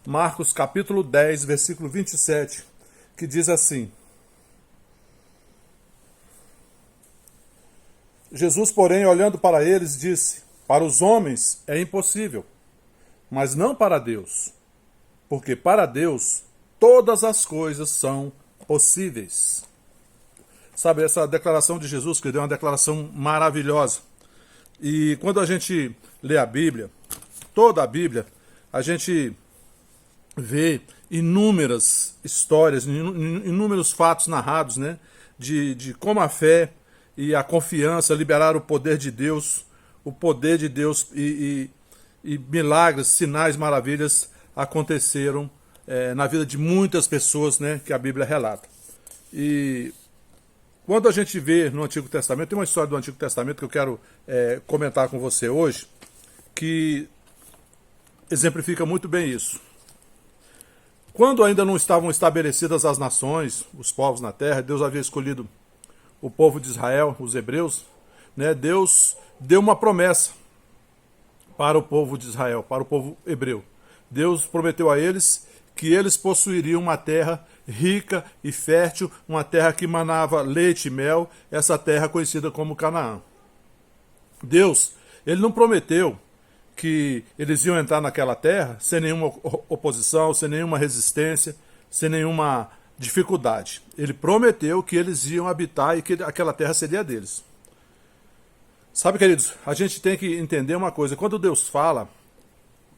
Marcos capítulo 10, versículo 27, que diz assim: Jesus, porém, olhando para eles, disse: para os homens é impossível, mas não para Deus, porque para Deus todas as coisas são possíveis. Sabe, essa declaração de Jesus, que deu uma declaração maravilhosa. E quando a gente lê a Bíblia, toda a Bíblia, a gente vê inúmeras histórias, inúmeros fatos narrados, né, de como a fé e a confiança liberaram o poder de Deus e milagres, sinais, maravilhas aconteceram na vida de muitas pessoas, né, que a Bíblia relata. E quando a gente vê no Antigo Testamento, tem uma história do Antigo Testamento que eu quero comentar com você hoje, que exemplifica muito bem isso. Quando ainda não estavam estabelecidas as nações, os povos na terra, Deus havia escolhido o povo de Israel, os hebreus, né? Deus deu uma promessa para o povo de Israel, para o povo hebreu. Deus prometeu a eles que eles possuiriam uma terra rica e fértil, uma terra que manava leite e mel, essa terra conhecida como Canaã. Deus, ele não prometeu que eles iam entrar naquela terra sem nenhuma oposição, sem nenhuma resistência, sem nenhuma dificuldade. Ele prometeu que eles iam habitar e que aquela terra seria deles. Sabe, queridos, a gente tem que entender uma coisa: quando Deus fala,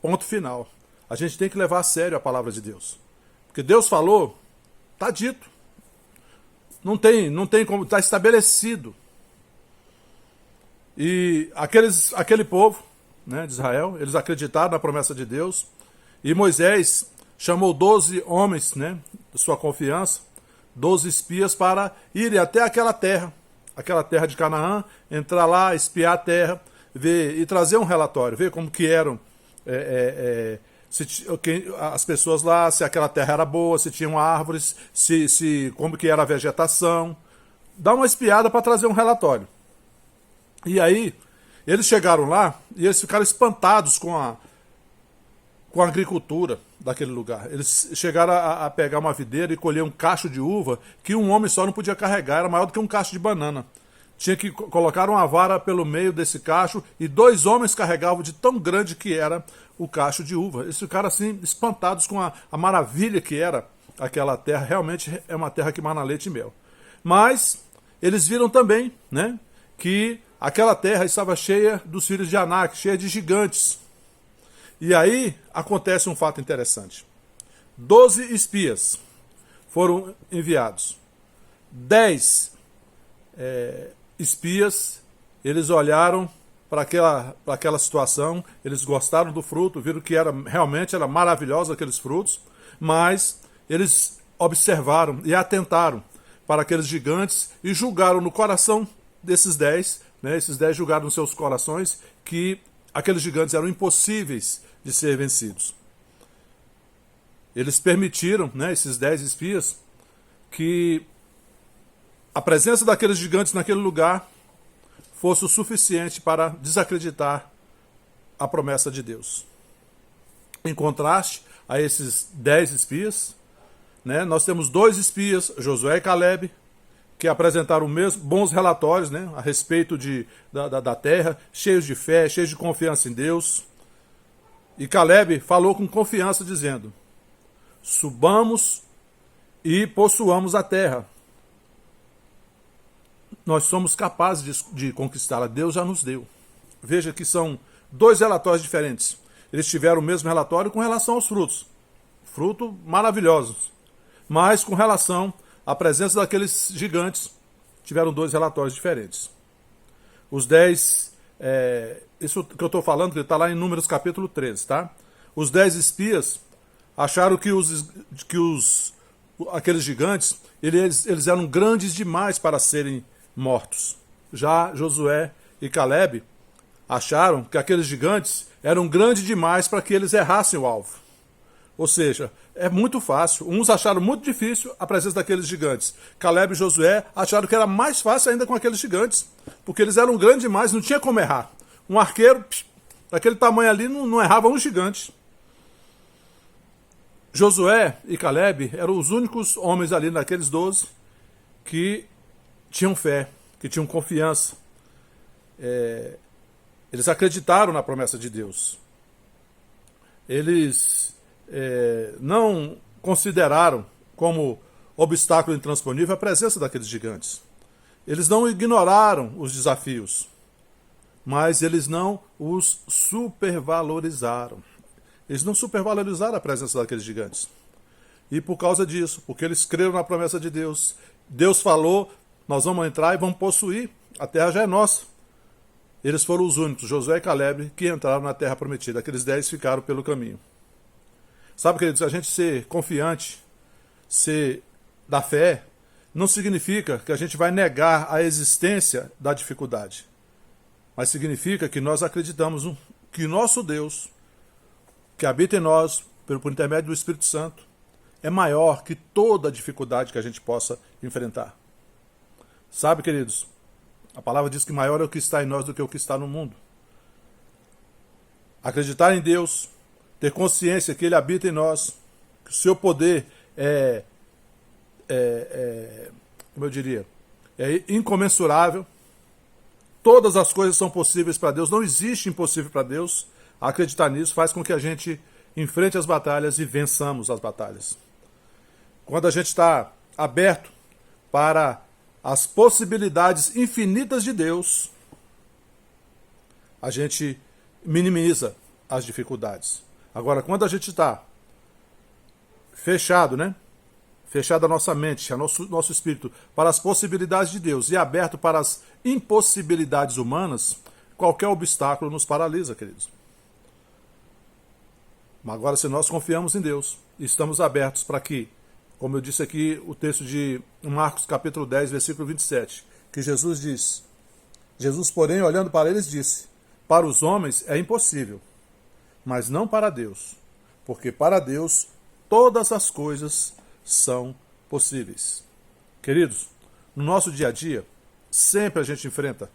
ponto final. A gente tem que levar a sério a palavra de Deus. Porque Deus falou, está dito. Não tem como, está estabelecido. E aquele povo, né, de Israel, eles acreditaram na promessa de Deus. E Moisés chamou 12 homens, né, de sua confiança, 12 espias, para irem até aquela terra de Canaã, entrar lá, espiar a terra, ver e trazer um relatório, ver como que eram as pessoas lá, se aquela terra era boa, se tinham árvores, como que era a vegetação. Dá uma espiada para trazer um relatório. E aí, eles chegaram lá e eles ficaram espantados com a agricultura daquele lugar. Eles chegaram a pegar uma videira e colher um cacho de uva que um homem só não podia carregar, era maior do que um cacho de banana. Tinha que colocar uma vara pelo meio desse cacho e 2 homens carregavam de tão grande que era o cacho de uva. Eles ficaram assim espantados com a maravilha que era aquela terra. Realmente é uma terra que mana leite e mel. Mas eles viram também, né, que aquela terra estava cheia dos filhos de Anak, cheia de gigantes. E aí acontece um fato interessante. 12 espias foram enviados. 10 espias, eles olharam para aquela situação, eles gostaram do fruto, viram que realmente era maravilhoso aqueles frutos, mas eles observaram e atentaram para aqueles gigantes e julgaram no coração desses 10, né, esses 10 julgaram nos seus corações que aqueles gigantes eram impossíveis de ser vencidos. Eles permitiram, né, esses 10 espias, que a presença daqueles gigantes naquele lugar fosse o suficiente para desacreditar a promessa de Deus. Em contraste a esses 10 espias, né, nós temos 2 espias, Josué e Caleb, que apresentaram bons relatórios, né, a respeito da terra, cheios de fé, cheios de confiança em Deus. E Caleb falou com confiança, dizendo: subamos e possuamos a terra. Nós somos capazes de conquistá-la, Deus já nos deu. Veja que são 2 relatórios diferentes. Eles tiveram o mesmo relatório com relação aos frutos. Frutos maravilhosos. Mas com relação à presença daqueles gigantes, tiveram 2 relatórios diferentes. Os 10, isso que eu estou falando, que está lá em Números capítulo 13, tá? Os 10 espias acharam que aqueles gigantes, eles eram grandes demais para serem mortos. Já Josué e Caleb acharam que aqueles gigantes eram grandes demais para que eles errassem o alvo. Ou seja, é muito fácil. Uns acharam muito difícil a presença daqueles gigantes. Caleb e Josué acharam que era mais fácil ainda com aqueles gigantes, porque eles eram grandes demais, não tinha como errar. Um arqueiro daquele tamanho ali não errava um gigante. Josué e Caleb eram os únicos homens ali naqueles 12 que tinham fé, que tinham confiança. Eles acreditaram na promessa de Deus. Eles não consideraram como obstáculo intransponível a presença daqueles gigantes. Eles não ignoraram os desafios, mas eles não os supervalorizaram. Eles não supervalorizaram a presença daqueles gigantes. E por causa disso, porque eles creram na promessa de Deus, Deus falou, nós vamos entrar e vamos possuir, a terra já é nossa. Eles foram os únicos, Josué e Caleb, que entraram na terra prometida. Aqueles 10 ficaram pelo caminho. Sabe, queridos, a gente ser confiante, ser da fé, não significa que a gente vai negar a existência da dificuldade. Mas significa que nós acreditamos que nosso Deus, que habita em nós, por intermédio do Espírito Santo, é maior que toda dificuldade que a gente possa enfrentar. Sabe, queridos, a palavra diz que maior é o que está em nós do que o que está no mundo. Acreditar em Deus, ter consciência que Ele habita em nós, que o seu poder como eu diria, é incomensurável. Todas as coisas são possíveis para Deus, não existe impossível para Deus. Acreditar nisso faz com que a gente enfrente as batalhas e vençamos as batalhas. Quando a gente está aberto para as possibilidades infinitas de Deus, a gente minimiza as dificuldades. Agora, quando a gente está fechado, fechado a nossa mente, nosso espírito para as possibilidades de Deus e aberto para as impossibilidades humanas, qualquer obstáculo nos paralisa, queridos. Mas agora, se nós confiamos em Deus e estamos abertos para que, como eu disse aqui, o texto de Marcos capítulo 10, versículo 27, que Jesus diz, Jesus, porém, olhando para eles, disse, para os homens é impossível, mas não para Deus, porque para Deus todas as coisas são possíveis. Queridos, no nosso dia a dia, sempre a gente enfrenta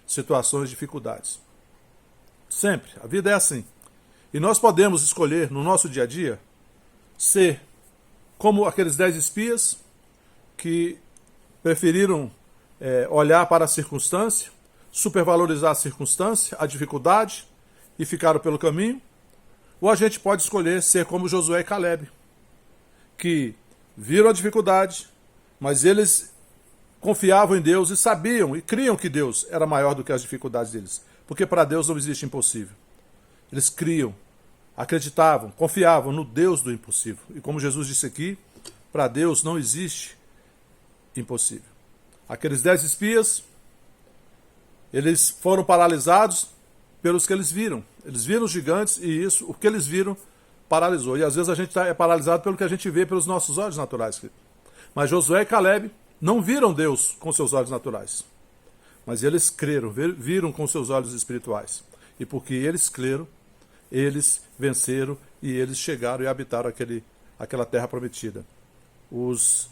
situações de dificuldades. Sempre. A vida é assim. E nós podemos escolher, no nosso dia a dia, ser como aqueles 10 espias que preferiram olhar para a circunstância, supervalorizar a circunstância, a dificuldade, e ficaram pelo caminho. Ou a gente pode escolher ser como Josué e Caleb, que viram a dificuldade, mas eles confiavam em Deus e sabiam e criam que Deus era maior do que as dificuldades deles. Porque para Deus não existe impossível. Eles criam, acreditavam, confiavam no Deus do impossível. E como Jesus disse aqui, para Deus não existe impossível. Aqueles 10 espias, eles foram paralisados pelos que eles viram. Eles viram os gigantes e isso, o que eles viram, paralisou. E às vezes a gente é paralisado pelo que a gente vê pelos nossos olhos naturais. Mas Josué e Caleb não viram Deus com seus olhos naturais. Mas eles creram, viram com seus olhos espirituais. E porque eles creram, eles venceram e eles chegaram e habitaram aquela terra prometida. Os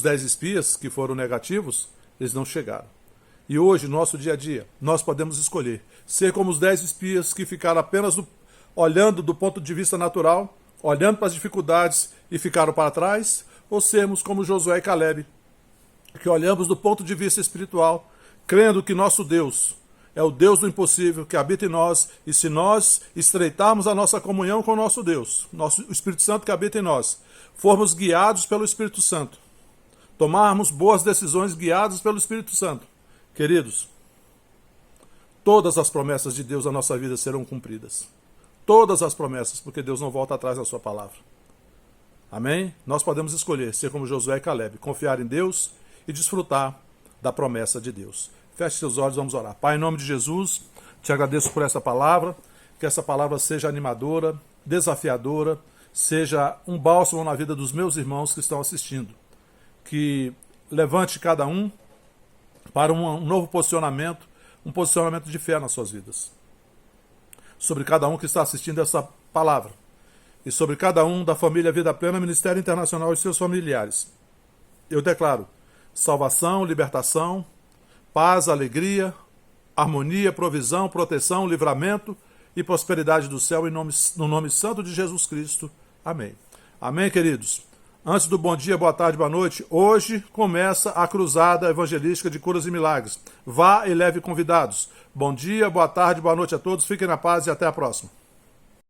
10 espias que foram negativos, eles não chegaram. E hoje, no nosso dia a dia, nós podemos escolher ser como os 10 espias que ficaram apenas olhando do ponto de vista natural, olhando para as dificuldades e ficaram para trás, ou sermos como Josué e Caleb, que olhamos do ponto de vista espiritual, crendo que nosso Deus é o Deus do impossível, que habita em nós, e se nós estreitarmos a nossa comunhão com o nosso Deus, o Espírito Santo que habita em nós, formos guiados pelo Espírito Santo, tomarmos boas decisões guiados pelo Espírito Santo, queridos, todas as promessas de Deus na nossa vida serão cumpridas. Todas as promessas, porque Deus não volta atrás da sua palavra. Amém? Nós podemos escolher ser como Josué e Caleb, confiar em Deus e desfrutar da promessa de Deus. Feche seus olhos, vamos orar. Pai, em nome de Jesus, te agradeço por essa palavra, que essa palavra seja animadora, desafiadora, seja um bálsamo na vida dos meus irmãos que estão assistindo. Que levante cada um para um novo posicionamento, um posicionamento de fé nas suas vidas. Sobre cada um que está assistindo essa palavra. E sobre cada um da família Vida Plena, Ministério Internacional e seus familiares. Eu declaro salvação, libertação, paz, alegria, harmonia, provisão, proteção, livramento e prosperidade do céu no nome santo de Jesus Cristo. Amém. Amém, queridos? Antes do bom dia, boa tarde, boa noite, hoje começa a cruzada evangelística de curas e milagres. Vá e leve convidados. Bom dia, boa tarde, boa noite a todos. Fiquem na paz e até a próxima.